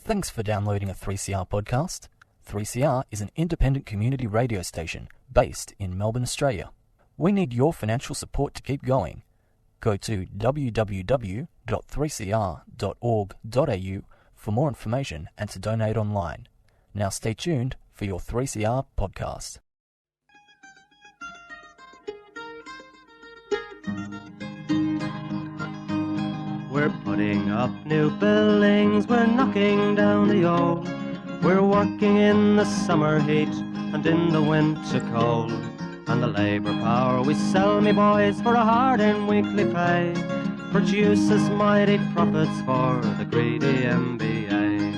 Thanks for downloading a 3CR podcast. 3CR is an independent community radio station based in Melbourne, Australia. We need your financial support to keep going. Go to www.3cr.org.au for more information and to donate online. Now stay tuned for your 3CR podcast. We're putting up new buildings, we're knocking down the old. We're working in the summer heat and in the winter cold. And the labour power we sell, me boys, for a hard-earned weekly pay produces mighty profits for the greedy MBA.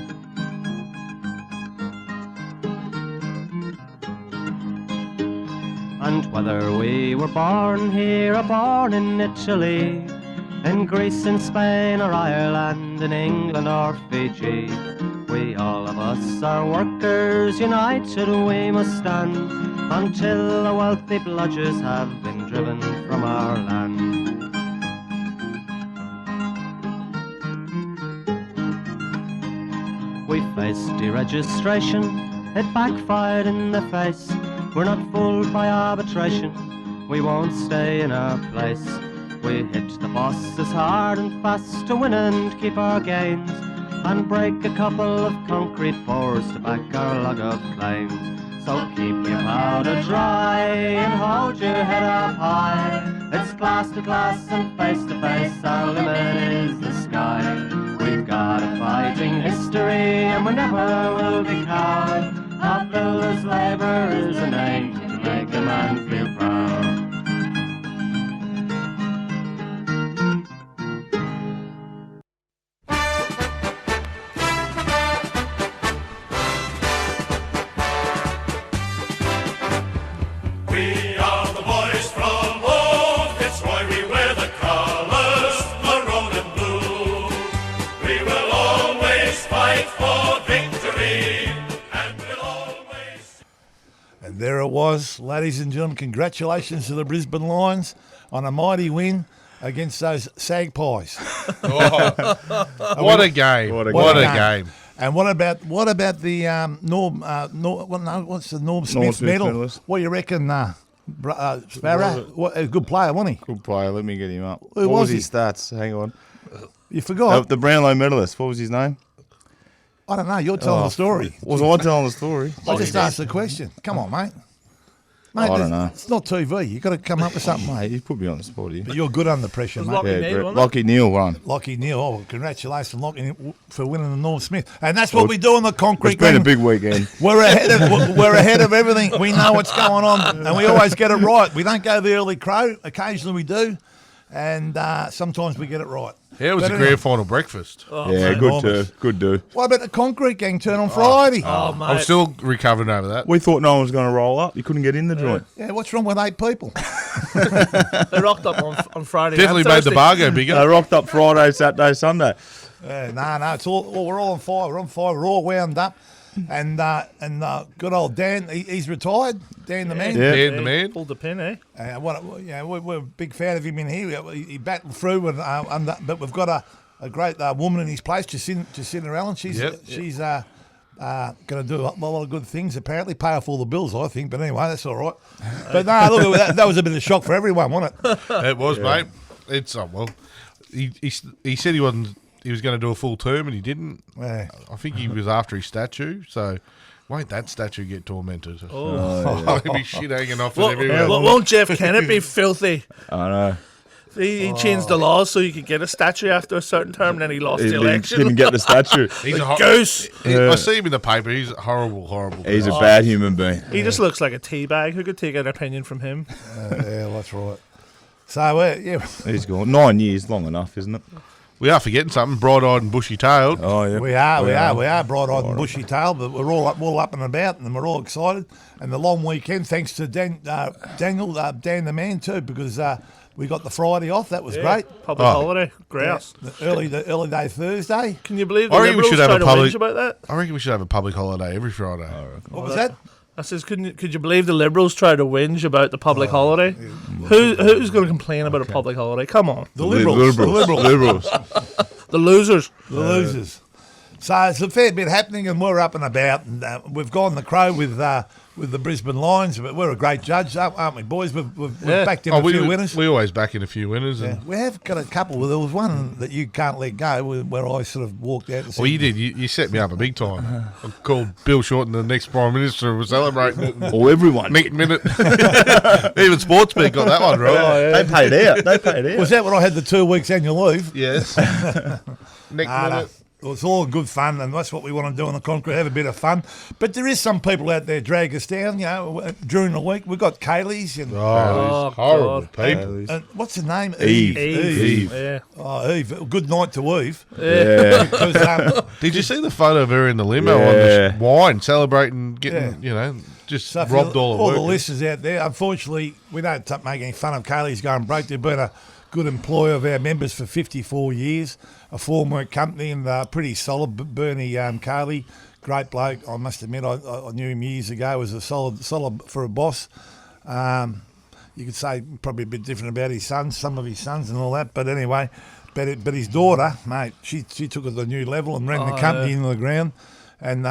And whether we were born here or born in Italy, in Greece, in Spain or Ireland, in England or Fiji, we all of us are workers, united we must stand, until the wealthy bludgers have been driven from our land. We faced deregistration, it backfired in the face. We're not fooled by arbitration, we won't stay in our place. We hit the bosses hard and fast to win and keep our gains, and break a couple of concrete pours to back our log of claims. So keep your powder dry and hold your head up high. It's class to class and face to face, our limit is the sky. We've got a fighting history and we never will be cowed. Our builders' labour is a name to make a man feel proud. There it was, ladies and gentlemen. Congratulations to the Brisbane Lions on a mighty win against those Sag Pies. What a game! What a game! And what about the what's the Norm Smith medal? Medalist. What do you reckon, Sparrow? A good player, wasn't he? Good player. Let me get him up. What was his stats? Hang on. You forgot the Brownlow medalist. What was his name? I don't know. You're telling the story. Was I telling the story? I just asked the question. Come on, mate. I don't know. It's not TV. You've got to come up with something. Mate, you put me on the spot here. But you're good under pressure, mate. Lockie Neal won. Lockie Neal. Oh, congratulations, Lockie, for winning the Norm Smith. And that's what we do on the concrete. It's been a big weekend. We're ahead of everything. We know what's going on, and we always get it right. We don't go the early crow. Occasionally we do, and sometimes we get it right. Yeah, it was a grand final breakfast. Oh, yeah, good do. What about the concrete gang turn on Friday? Oh, mate. I'm still recovering over that. We thought no one was going to roll up. You couldn't get in the joint. Yeah, what's wrong with 8 people? They rocked up on Friday. Definitely made the bar go bigger. They rocked up Friday, Saturday, Sunday. Yeah, no, it's all. We're all on fire. We're on fire. We're all wound up. And good old Dan, he's retired. Dan the man. Yeah. Dan the man. Pulled the pin, eh? We're a big fan of him in here. He battled through, but we've got a great woman in his place, Jacinta Allen. She's going to do a lot of good things, apparently. Pay off all the bills, I think. But anyway, that's all right. But no, look, that was a bit of a shock for everyone, wasn't it? It was, mate. It's, he said he wasn't. He was going to do a full term and he didn't. Yeah. I think he was after his statue, so won't that statue get tormented? Oh, he'll be shit hanging off it everywhere. Won't Jeff Kennett be filthy? I know. He changed the laws so you could get a statue after a certain term, and then he lost the election. Didn't get the statue. He's a goose. I see him in the paper. He's a horrible He's a bad human being. He just looks like a teabag. Who could take an opinion from him? Yeah, that's right. So, he's gone. 9 years, long enough, isn't it? We are forgetting something, bright-eyed and bushy-tailed. Oh, yeah. We are bright-eyed and bushy-tailed, but we're all up and about, and we're all excited. And the long weekend, thanks to Dan the man too, because we got the Friday off. That was great. Public holiday, grouse. The early day Thursday. Can you believe the Liberals tried to whinge about that? I reckon we should have a public holiday every Friday. What was that? I says, could you believe the Liberals try to whinge about the public holiday? Yeah. Who's going to complain about a public holiday? Come on. The Liberals. The Liberals. The losers. The losers. So it's a fair bit happening, and we're up and about. And we've gone the crow with the Brisbane Lions, but we're a great judge, aren't we, boys? We've backed in a few winners. We always back in a few winners. Yeah. And We have got a couple. There was one that you can't let go where I sort of walked out. Well, you did. You set me up a big time. I called Bill Shorten the next Prime Minister. We're celebrating it. Or everyone. Next minute. Even Sportspeed got that one right. They paid out. Was that when I had the 2 weeks annual leave? Yes. Next minute. It was all good fun, and that's what we want to do on the concrete, have a bit of fun. But there is some people out there drag us down, during the week. We've got Kayleys and... Oh, horrible God. people. And what's her name? Eve. Yeah. Oh, Eve. Good night to Eve. Yeah. Because, Did you see the photo of her in the limo on the wine, celebrating, getting, just so for robbed all her the work? listeners out there, unfortunately, we don't make any fun of Kayleys going broke. They've been a good employer of our members for 54 years, a formwork company, and pretty solid. Bernie Carley, great bloke. I must admit, I knew him years ago. Was a solid for a boss. You could say probably a bit different about his sons, some of his sons and all that. But anyway, but his daughter, mate, she took it to a new level and ran the company into the ground. And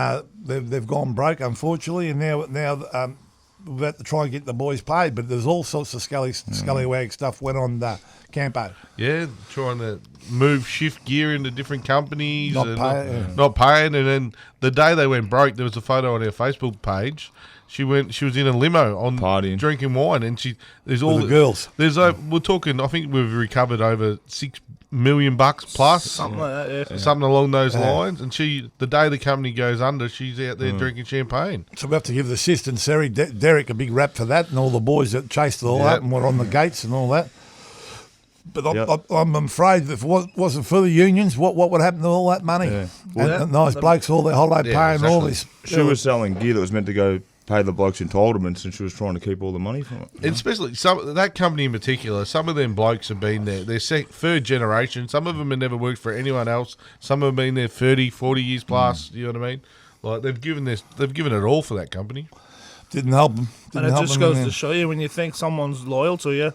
they've gone broke, unfortunately, and now we've had to try and get the boys paid. But there's all sorts of scallywag stuff went on Campo. Yeah, trying to shift gear into different companies. Not paying. And then the day they went broke, there was a photo on our Facebook page. She was in a limo on partying, drinking wine, and there's all the girls. We're talking. I think we've recovered over $6 million plus, Something like that. Yeah. something along those lines. And the day the company goes under, she's out there drinking champagne. So we have to give the assistant Seri Derek a big rap for that, and all the boys that chased it all up and were on the gates and all that. But I'm afraid if it wasn't for the unions, what would happen to all that money? Yeah. And nice blokes, all their holiday pay and all this. She was selling gear that was meant to go pay the blokes entitlements, and she was trying to keep all the money from it. And especially that company in particular, some of them blokes have been there. They're third generation. Some of them have never worked for anyone else. Some have been there 30, 40 years plus. You know what I mean? Like they've given it all for that company. Didn't help them. And it just goes to show you, when you think someone's loyal to you,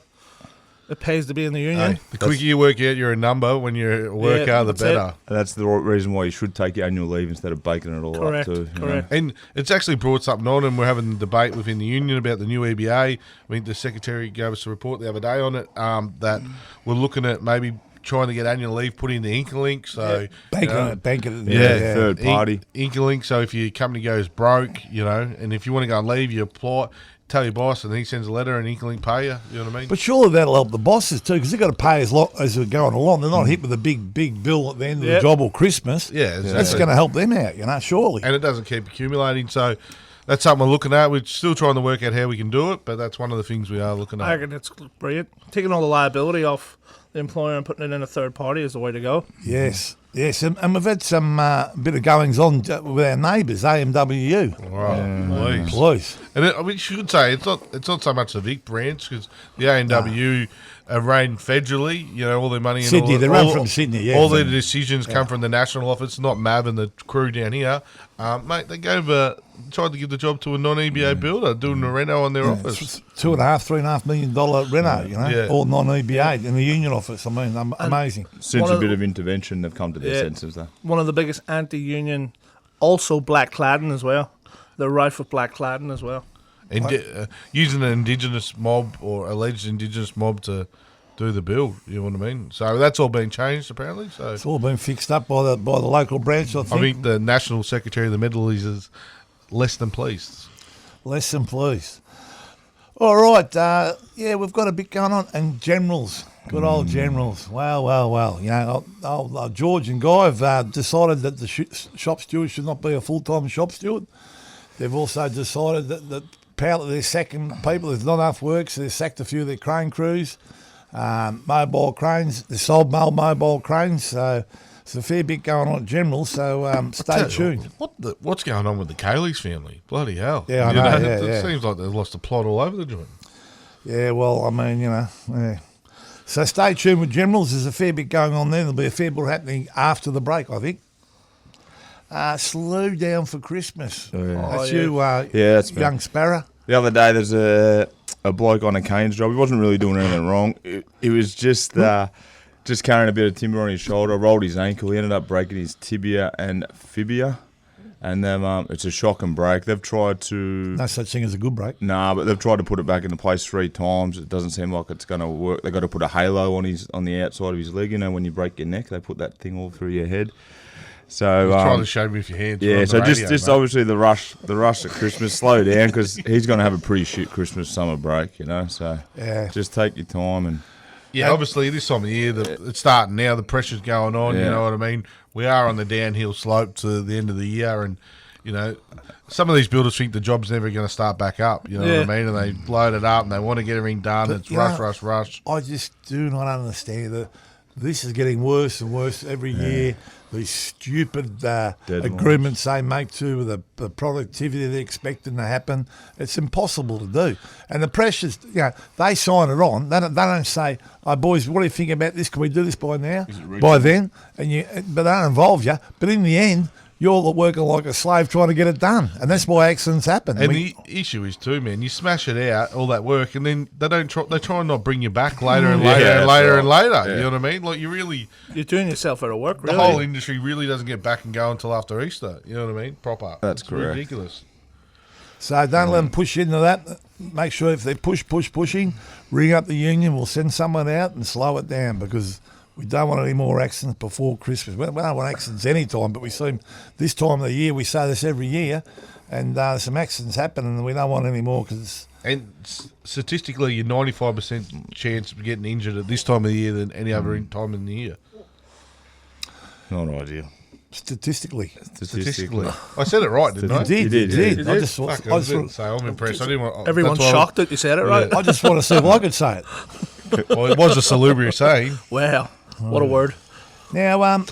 it pays to be in the union. Hey, the quicker you work out you're a number when you're a worker, the better. And that's the reason why you should take your annual leave instead of baking it all Correct, up too. correct. And it's actually brought something on, and we're having a debate within the union about the new EBA. I mean, the secretary gave us a report the other day on it, that we're looking at maybe trying to get annual leave put in the Incolink. So bank it. Yeah, third party. Incolink. So if your company goes broke, and if you want to go and leave, you apply. Tell your boss, and he sends a letter, and Incolink pay you. You know what I mean? But surely that'll help the bosses too, because they've got to pay as they're going along. They're not hit with a big bill at the end of the job or Christmas. Yeah, exactly. That's going to help them out, surely. And it doesn't keep accumulating. So that's something we're looking at. We're still trying to work out how we can do it, but that's one of the things we are looking at. I reckon it's brilliant. Taking all the liability off the employer and putting it in a third party is the way to go. Yes, and we've had some bit of goings on with our neighbours, AMWU. Right, Police. And you should say it's not so much the Vic branch, because the AMWU are run federally. All their money. Sydney, they run from Sydney. Yeah, all their decisions come from the national office, not Mav and the crew down here. Mate, they tried to give the job to a non-EBA builder doing a reno on their office. $2.5 million reno, all non-EBA in the union office. I mean, amazing. Since a bit of intervention, they've come to their senses, though. One of the biggest anti-union, also black cladding as well. They're rife with black cladding as well. Using an Indigenous mob or alleged Indigenous mob to do the build, you know what I mean? So that's all been changed apparently. So it's all been fixed up by the local branch. I think the National Secretary of the Medleys is less than pleased. Less than pleased. All right, we've got a bit going on, and generals, good old generals. Well. George and Guy have decided that the shop steward should not be a full-time shop steward. They've also decided that they're sacking people. There's not enough work, so they've sacked a few of their crane crews. Mobile cranes, they sold mobile cranes, so there's a fair bit going on at General, so stay tuned. What's going on with the Kayleys family? Bloody hell. Yeah, I know. It seems like they've lost the plot all over the joint. Yeah, well, I mean, yeah. So stay tuned with Generals. There's a fair bit going on there. There'll be a fair bit happening after the break, I think. Slow down for Christmas. That's you, that's young Sparrow. The other day, there's a bloke on a Canes job. He wasn't really doing anything wrong. It was just just carrying a bit of timber on his shoulder, rolled his ankle. He ended up breaking his tibia and fibia. And then it's a shock and break. They've tried to... No such thing as a good break. Nah, but they've tried to put it back into place 3 times. It doesn't seem like it's going to work. They've got to put a halo on the outside of his leg. You know, when you break your neck, they put that thing all through your head. So trying to show me with your hands. Yeah, so just obviously the rush at Christmas. Slow down because he's going to have a pretty shit Christmas summer break. You know, so just take your time and. Yeah, obviously this time of year, it's starting now. The pressure's going on. You know what I mean. We are on the downhill slope to the end of the year, and you know, some of these builders think the job's never going to start back up. You know what I mean? And they load it up and they want to get everything done. But it's rush. I just do not understand that this is getting worse and worse every year. These stupid agreements they make with the productivity they're expecting to happen. It's impossible to do. And the pressures, they sign it on. They don't say, "Oh, boys, what do you think about this? Can we do this by now? By then?" But they don't involve you. But in the end, you're working like a slave trying to get it done, and that's why accidents happen. And the issue is too, man. You smash it out, all that work, and then they try and not bring you back later and later and later and later. Yeah. You know what I mean? Like you're doing yourself out of work. Really. The whole industry really doesn't get back and go until after Easter. You know what I mean? Proper. That's correct. Ridiculous. So don't let them push into that. Make sure if they're pushing, ring up the union. We'll send someone out and slow it down because. We don't want any more accidents before Christmas. We don't want accidents any time, but we see them this time of the year. We say this every year, and some accidents happen, and we don't want any more because. And statistically, you're 95% chance of getting injured at this time of the year than any other time in the year. Not ideal. Statistically. I said it right, didn't I? You did. I just didn't say. I'm impressed. I didn't want. Everyone's shocked that you said it right. I just want to see if I could say it. Well, it was a salubrious saying. Wow. What a word. Now,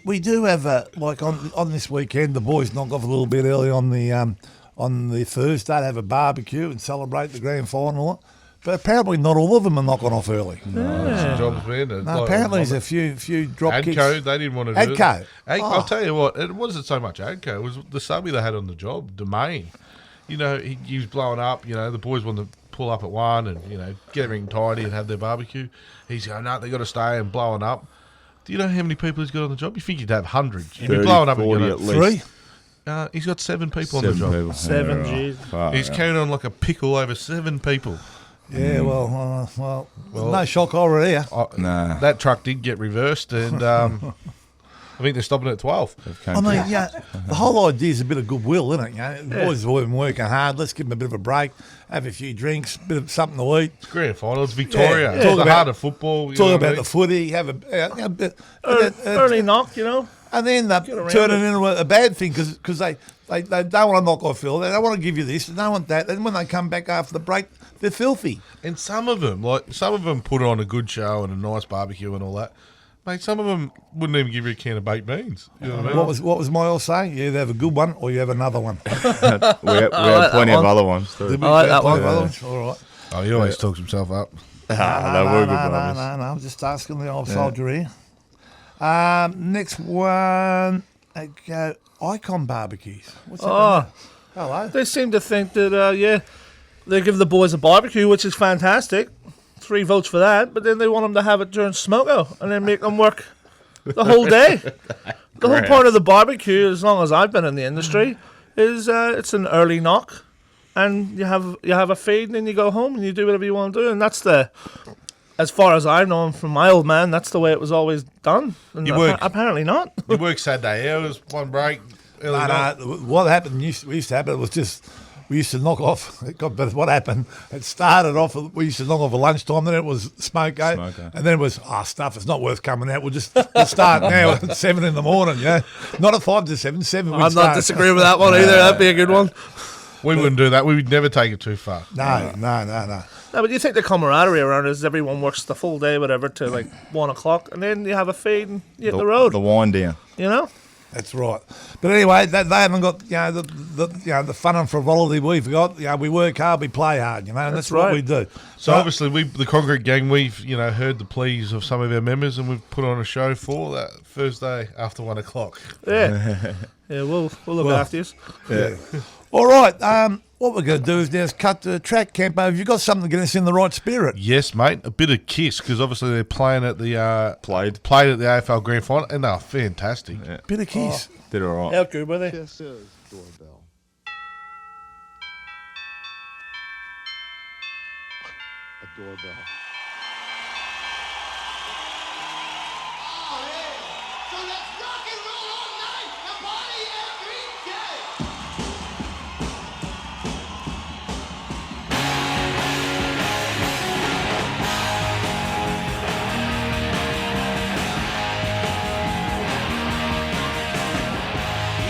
we do have, like on this weekend, the boys knock off a little bit early on the Thursday to have a barbecue and celebrate the grand final. But apparently not all of them are knocking off early. No, jobs, man. No, apparently there's a few drop kicks. Adco, they didn't want to do Adco. it. I'll tell you what, it wasn't so much Adco. It was the subby they had on the job, Domain. You know, he was blowing up. You know, the boys wanted to pull up at 1 and, get everything tidy and have their barbecue. He's going, no, they got to stay and blowing up. Do you know how many people he's got on the job? You think he'd have hundreds. You'd be blowing up 40 at least. 3? He's got 7 people on the job. People. 7, jeez. He's carrying on like a pickle over 7 people. Yeah, well, no shock horror here. Nah. That truck did get reversed and I think they're stopping at 12. I mean, the whole idea is a bit of goodwill, isn't it? The boys have been working hard. Let's give them a bit of a break, have a few drinks, a bit of something to eat. It's grand final. It's Victoria. It's the heart of football. Talk about the footy. Have a bit early knock, and then turn it into a bad thing because they don't want to knock off Phil. They don't want to give you this. They don't want that. And when they come back after the break, they're filthy. And some of them put on a good show and a nice barbecue and all that. Mate, some of them wouldn't even give you a can of baked beans. You know what I mean? What was Miles saying? You either have a good one or you have another one. we have plenty of other ones too. I like that one. All right. Oh, he always talks himself up. No, I'm just asking the old soldier here. Next one, Icon Barbecues. What's that? Hello. They seem to think that, they give the boys a barbecue, which is fantastic. 3 votes for that, but then they want them to have it during smoke-out and then make them work the whole day. The whole point of the barbecue, as long as I've been in the industry, is it's an early knock, and you have a feed, and then you go home and you do whatever you want to do, and that's as far as I've known from my old man, that's the way it was always done. And apparently not. You work Saturday hours, one break. What happened? We used to happen was just. We used to knock off. But what happened? It started off. We used to knock off at lunchtime. Then it was smoke out, and then it was stuff. It's not worth coming out. We'll start now at 7 in the morning. Yeah, not at 5 to 7. 7. I'm not disagreeing with that one either. That'd be a good one. We wouldn't do that. We would never take it too far. No. No, but you think the camaraderie around is everyone works the full day, whatever, to like 1 o'clock, and then you have a feed and you hit the road. The wind down. That's right. But anyway, they haven't got the fun and frivolity we've got. We work hard, we play hard, and that's right. What we do. So obviously, the Concrete Gang, we've heard the pleas of some of our members, and we've put on a show for that Thursday after 1 o'clock. Yeah, we'll look after you. Yeah. All right. What we're going to do is now cut the track, Campo. Have you got something to get us in the right spirit? Yes, mate. A bit of Kiss, because obviously they're playing at the played at the AFL Grand Final, and they're fantastic. Yeah. Bit of Kiss. Did all right. How good were they? This is doorbell. A doorbell. Oh, yeah. So let's rock and roll all night and party every day.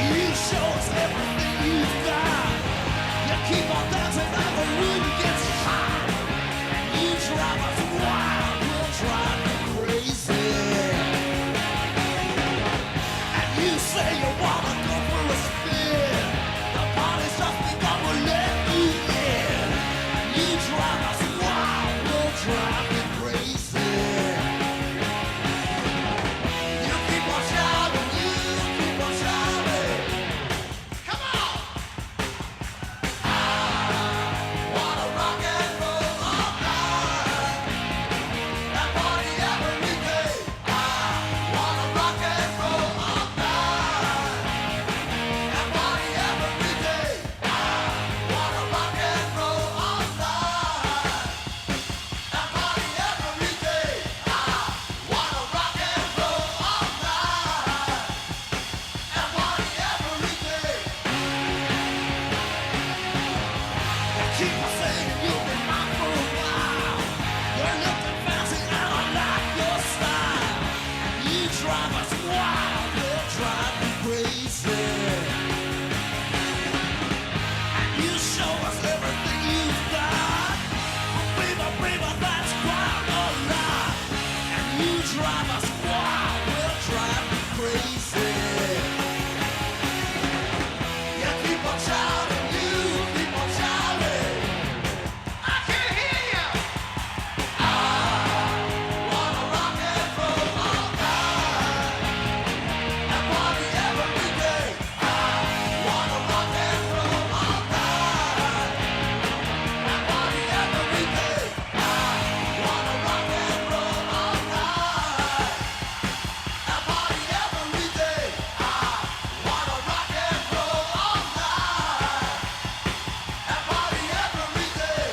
You show us everything you've got. You keep on dancing and the room gets hot. You drive us wild, we'll drive you crazy. And you say you wanna go for a spin. The party's just begun, we'll let you in. You drive us wild, we'll drive you crazy. You keep on shouting, you keep on shouting. Come on! Wanna rock and roll all night and party every day. Wanna rock and roll all night and party every day. Wanna rock and roll all night and party every day. Wanna rock and roll all night and party every day. Keep on saying you've been mine for a while. You're looking fancy and I like your style. You drive us wild, you'll drive me crazy. And you show us everything you've got. Baby, that's quite a lot. And you drive us wild, we'll drive me crazy. You keep on shouting, you keep on shouting. I can't hear you. Wanna rock and roll all night and party every day. Wanna rock and roll all night and party every day. Wanna rock and roll all night and party every day. Wanna rock and roll all night and party every day.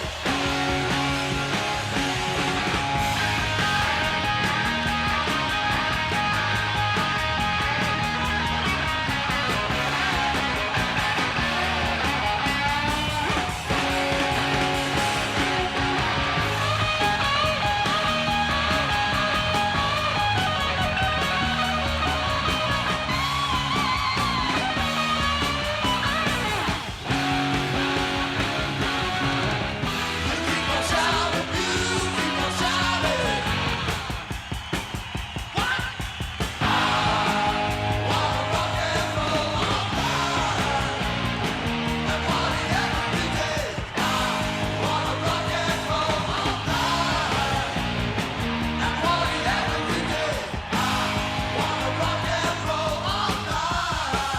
Keep on shouting, you keep on shouting. What? Wanna rock and roll all night and party every day. Wanna rock and roll all night and party every day. Wanna rock and roll all night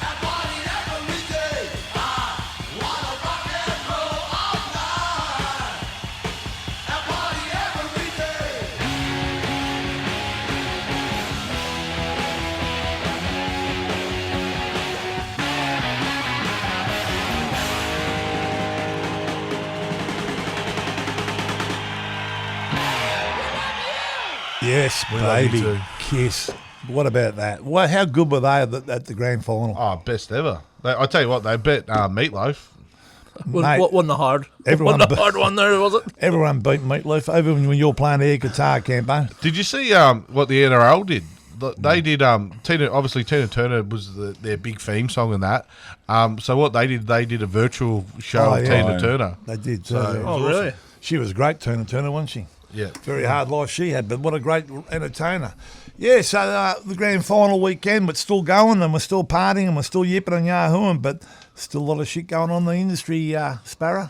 and party every day. Wanna rock and roll all night and party every day. Yes, We love you baby. too. Kiss. What about that? Well, how good were they at the grand final? Oh, best ever. I tell you what, they bet Meatloaf. Mate, Wasn't the hard. everyone Wasn't the be- hard one there, was it? Everyone beat Meatloaf, even when you're playing air guitar, Campo. Did you see what the NRL did? They did Tina Turner was their big theme song and that. So what they did a virtual show Oh, of yeah. Tina Turner. They did. So- it was Oh, really? She was great, Turner, wasn't she? Yeah. Very hard life she had, but what a great entertainer. Yeah, so the grand final weekend, but still going, and we're still partying, and we're still yipping and yahooing, but still a lot of shit going on in the industry, Sparrow.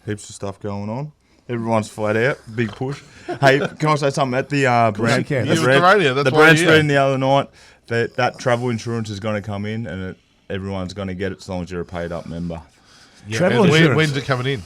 Heaps of stuff going on. Everyone's flat out. Big push. Hey, can I say something? At the brand, you can. You was at the radio, that's the why brand you're spread here. the other night, that travel insurance is going to come in, and everyone's going to get it as long as you're a paid up member. Yeah. Travel And insurance. when's it coming in?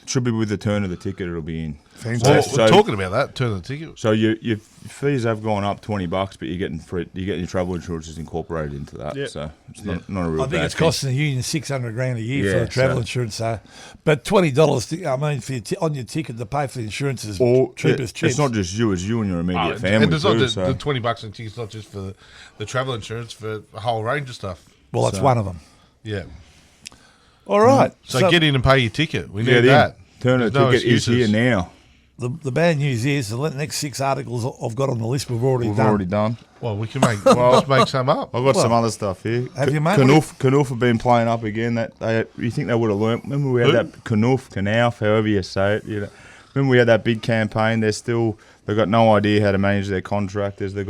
Should be with the turn of the ticket. It'll be in. Well, Fantastic. we're talking about that. Turn the ticket. So your fees have gone up $20, but you're getting your travel insurance is incorporated into that. Yep. So it's not a real I think bad it's thing. costing the union $600,000 a year for Yeah, the travel so- insurance. So, but $20, for on your ticket to pay for the insurance is cheap as chips. It's not just you; it's you and your immediate family and it's not too. just So. the $20 in tickets, not just for the travel insurance, for a whole range of stuff. Well, that's one of them. Yeah. All right. So get in and pay your ticket. We need Get in. that. Turn of the There's no ticket is here excuses. now. The bad news is the next 6 articles I've got on the list we've already done. Well, we can make let's make some up. I've got some other stuff here. Have you, mate? Knuff have been playing up again. You think they would have learnt? Remember we had that Knuff, however you say it. You know, remember we had that big campaign. They've got no idea how to manage their contractors. They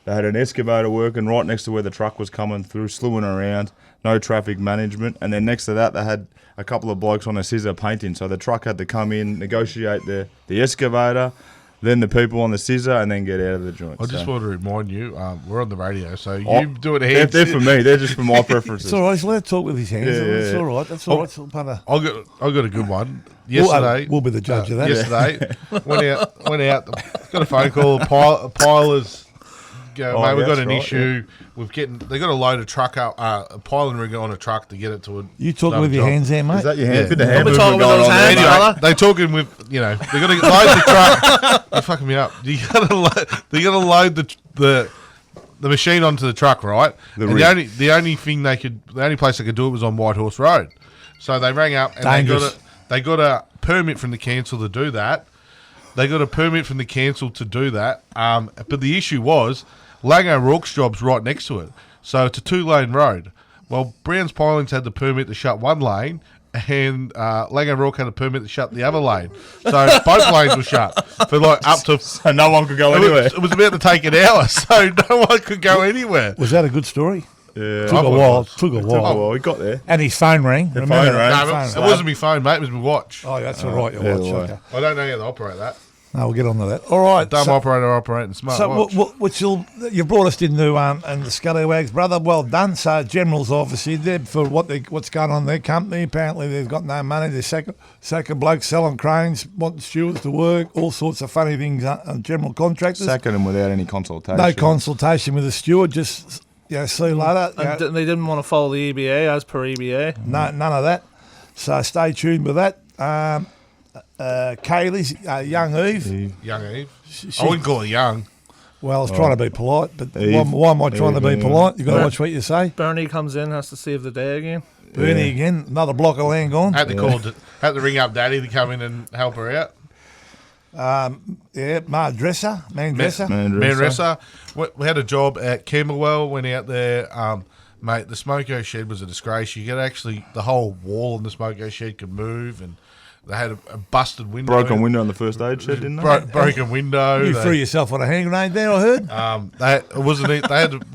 had an excavator working right next to where the truck was coming through, slewing around. No traffic management, and then next to that they had a couple of blokes on a scissor painting. So the truck had to come in, negotiate the excavator, then the people on the scissor, and then get out of the joint. I just So- want to remind you, we're on the radio, so Oh, you do it they're, ahead. they're for me. They're just for my preferences. It's all right. Just let him talk with his hands. Yeah, It's yeah. all right. That's all right. It's all part of- I got a good one. Yesterday, we'll be the judge of that. Yesterday, went out. Got a phone call. A piler's go, Oh, mate. We've got that's an right, issue. They got to load a truck up, a piling rig on a truck to get it to a. You talking another with your job. hands there, mate? Is that your hand? Yeah. Bit of Don't hand be movement talking with going those on there, hands, mate. fella. They talking with they got to load the truck. You're fucking me up. They got to load the machine onto the truck, right? The And rig. the only place they could do it was on White Horse Road. So they rang up and Dangerous. they got a permit from the council to do that. But the issue was Lang O'Rourke's job's right next to it, so it's a 2-lane road. Well, Brown's Pilings had the permit to shut one lane, and Lang O'Rourke had a permit to shut the other lane. So both lanes were shut for like up to. So no one could go anywhere. It was about to take an hour, so no one could go anywhere. Was that a good story? Yeah. Took a while. Took a Oh, while. well, we got there. And his phone rang. The Remember phone that? rang. No, Phone it wasn't my phone, mate. It was my watch. Oh, that's all right. Your yeah, watch. right. Okay. I don't know how to operate that. No, we'll get on to that. All right. Dumb operator operating smart So, watch. you brought us into and the Scallywags, brother. Well done. So, General's obviously there for what's going on in their company. Apparently, they've got no money. They're sacking blokes selling cranes, wanting stewards to work, all sorts of funny things. General contractors, Sacking them without any consultation. no consultation with the steward. Just see you later. And they didn't want to follow the EBA as per EBA. No, none of that. So, stay tuned with that. Kaylee's young Eve. Young Eve. She- I wouldn't call her young. Well, I was trying to be polite, but Eve. why am I trying to be Eve, yeah. polite? You've got to watch what you say. Bernie comes in, has to save the day again. Bernie again, another block of land gone. Had to ring up Daddy to come in and help her out. Yeah, man dresser. Manresa. We had a job at Camberwell. Went out there, mate. The smoko shed was a disgrace. You could actually the whole wall in the smoko shed could move, and they had a busted window, Broken window on the first aid shed, didn't they? broken window. You They- threw yourself on a hand grenade there, I heard.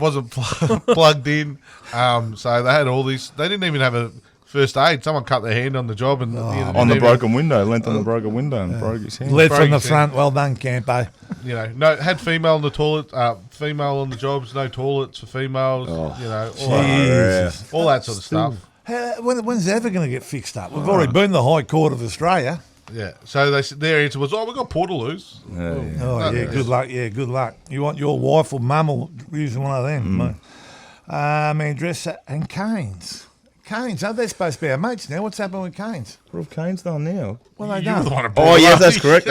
wasn't plugged in. So they had all these. They didn't even have a first aid. Someone cut their hand on the job and On the broken window, length on the broken window, and broke his hand. Led from the broke his front. Well done, Campo. No, had female in the toilet, female on the jobs, no toilets for females. All Jesus. all that sort of stuff. When's that ever going to get fixed up? We've already been to the High Court of Australia. Yeah. So their answer was, "Oh, we got Portaloos." Oh, yeah, good luck. Yeah, good luck. You want your wife or mum or using one of them. mate. Mandressa and Canes. Canes, they're supposed to be our mates now. What's happening with Canes? What have Canes done now? What have they You were the done? one who brought Oh, it yes, up. that's correct.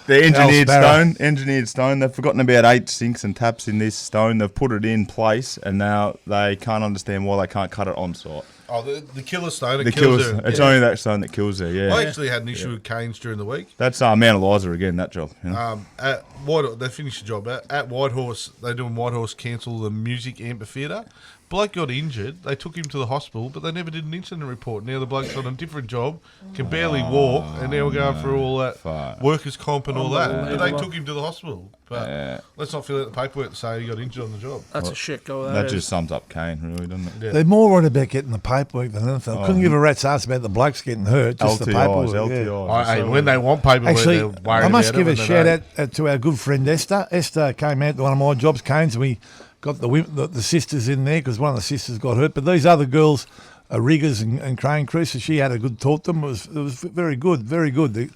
They're engineered Sparrow. stone. Engineered stone. They've forgotten about 8 sinks and taps in this stone. They've put it in place, and now they can't understand why they can't cut it on site. Oh, the killer stone. The killers. It's only that stone that kills her. Yeah, I actually had an issue with Canes during the week. that's Mount Eliza again. That job. You know? At White, they finished the job at Whitehorse. They're doing Whitehorse cancel the music amphitheatre. Bloke got injured. They took him to the hospital, but they never did an incident report. Now the bloke's on a different job, can barely walk, and now we're going through all that Fuck. workers' comp and all that. But they took him to the hospital. But let's not fill out the paperwork to say he got injured on the job. That's a shit go. That just sums up Kane, really, doesn't it? Yeah. They're more worried about getting the paperwork than anything. Couldn't give a rat's ass about the blokes getting hurt, just the paperwork. LTIs. Hey, when they want paperwork, Actually, they're worried I must about give it a when they shout don't. out to our good friend Esther. Esther came out to one of my jobs, Canes, and we got the sisters in there because one of the sisters got hurt. But these other girls are riggers and crane crew, so she had a good talk to them. It was very good, very good.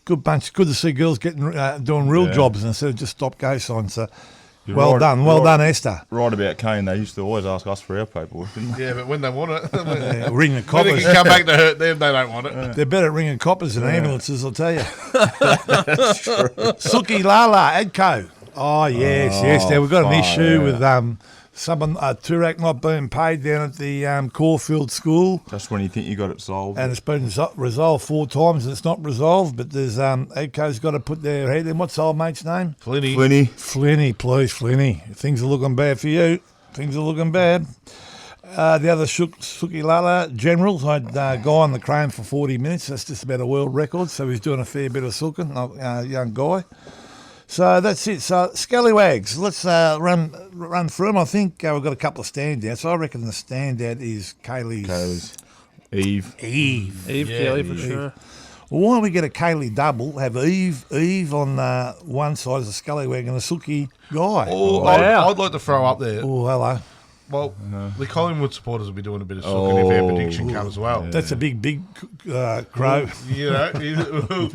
Good bunch. Good to see girls getting doing real jobs instead of just stop-go signs. So well done, Esther. Right about Kane, they used to always ask us for our paperwork, didn't they? Yeah, but when they want it, ring the when coppers. it can come back to hurt them, they don't want it. They're better at ringing coppers than ambulances, I'll tell you. Suki Lala, Edco. Oh, yes. Now, we've got an issue with someone, Turak not being paid down at the Caulfield School. Just when you think you got it solved. And it's been resolved 4 times and it's not resolved, but there's Edco's got to put their head in. What's the old mate's name? Flinny, please, Flinny. Things are looking bad for you. Things are looking bad. The other Suki Lala Generals, I had a guy on the crane for 40 minutes. That's just about a world record, so he's doing a fair bit of sooking, young guy. So that's it. So Scallywags, let's run through them. I think we've got a couple of standouts. I reckon the standout is Kaylee's. Eve Kelly for sure. Well, why don't we get a Kaylee double, have Eve on one side as a Scallywag and a Sookie guy. Oh, wow. I'd like to throw up there. Oh, hello. Well, the Collingwood supporters will be doing a bit of sooking if our prediction comes well. That's a big crow. You know,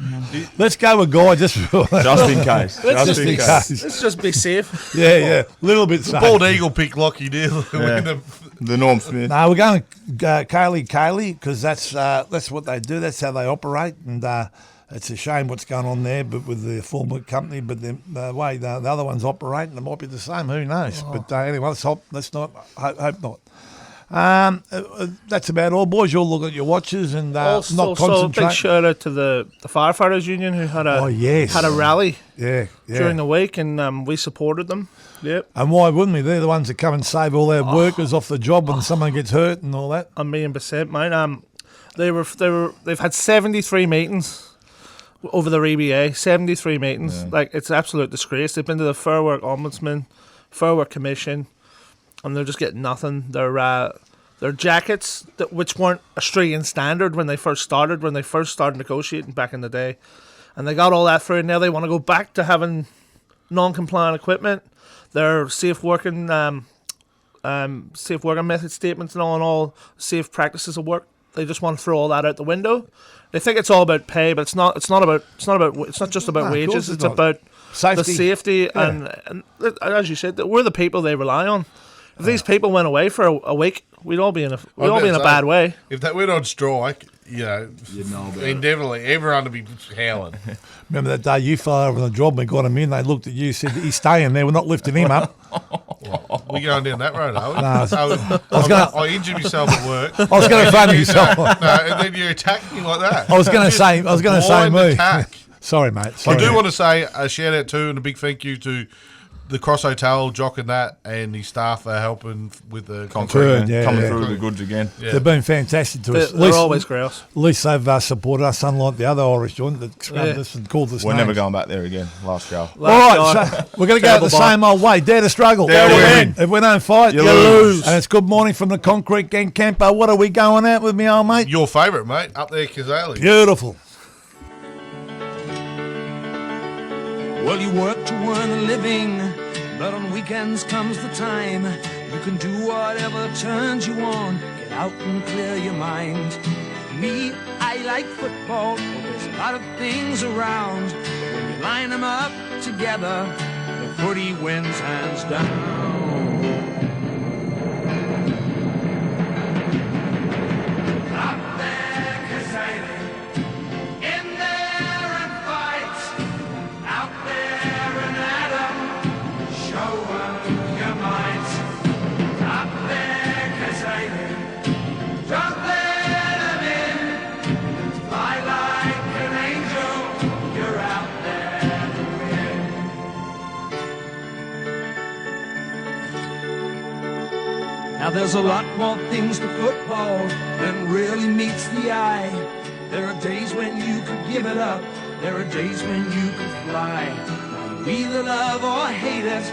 Let's go with Guy just in case. Just in case. Let's just be safe. Yeah. Little bit safe. Bald Eagle pick Lockie Deal. The Norm Smith. No, we're going Kaylee because that's what they do. That's how they operate, and it's a shame what's going on there, but with the former company. But the way the other ones operate, it might be the same. Who knows? But anyway, let's hope not. That's about all, boys. You'll look at your watches and not concentrate. Big shout out to the firefighters union who had a rally during the week, and we supported them. Yep. And why wouldn't we? They're the ones that come and save all our workers off the job when someone gets hurt and all that. 1,000,000%, mate. They've had 73 meetings over the EBA. 73 meetings. Yeah. Like, it's an absolute disgrace. They've been to the Fair Work Ombudsman, Fair Work Commission, and they're just getting nothing. Their jackets, which weren't Australian standard when they first started negotiating back in the day, and they got all that through, and now they want to go back to having non-compliant equipment. Their safe working method statements and all safe practices of work. They just want to throw all that out the window. They think it's all about pay, but it's not just about wages. It's about safety. The safety and as you said, we're the people they rely on. If these people went away for a week, we'd all be in a bad way. If they went on strike, definitely everyone would be howling. Remember that day you fell over on the job and got him in? They looked at you, said he's staying there. We're not lifting him up. We're going down that road, are we? No, I injured myself at work. I was going to phone yourself. And then you attacked me like that. I was going to say me. Attack. Sorry, mate. I do want to say a shout out to and a big thank you to the Cross Hotel, Jock and that, and his staff are helping with the coming through with the goods again. Yeah. They've been fantastic to us. They're always grouse. At least they've supported us, unlike the other Irish joint that scrubbed us and called us We're names. never going back there again. Last go. All right, so we're going to go the same old way. Dare to struggle. Dare to win. If we don't fight, you lose. And it's good morning from the Concrete Gang Camper. What are we going out with, me old mate? Your favourite, mate, up there, Kazali. Beautiful. Well, you work to earn a living, but on weekends comes the time you can do whatever turns you on. Get out and clear your mind. Me, I like football. Well, there's a lot of things around. When you line them up together, the footy wins hands down. Up there, Kazali, in there and fight. Out there and at 'em, show 'em your might. Up there, Kazali, don't let 'em in. Fly like an angel, you're out there to win. Now there's a lot more things to football than really meets the eye. There are days when you could give it up. There are days when you could fly. You either love or hate it,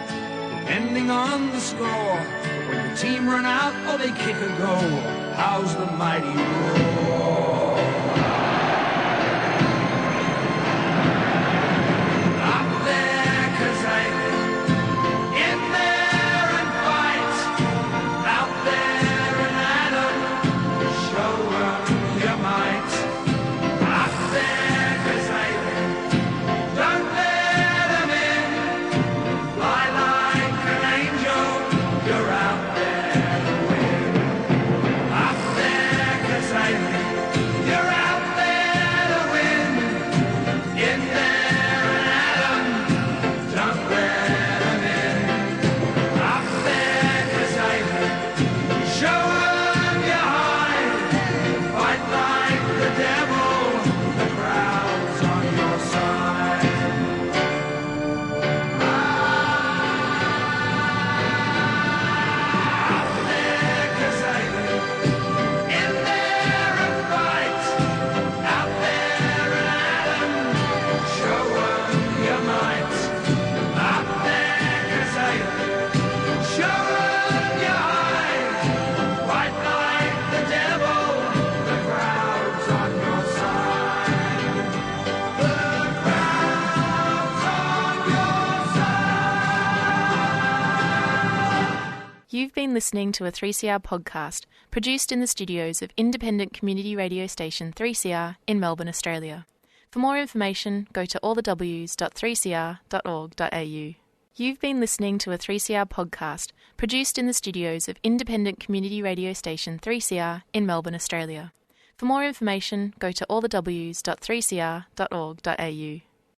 depending on the score. When your team run out or they kick a goal, how's the mighty roar? Up there, Kazali, in there and You've been listening to a 3CR podcast produced in the studios of independent community radio station 3CR in Melbourne, Australia. For more information, go to allthews.3cr.org.au. You've been listening to a 3CR podcast produced in the studios of independent community radio station 3CR in Melbourne, Australia. For more information, go to allthews.3cr.org.au.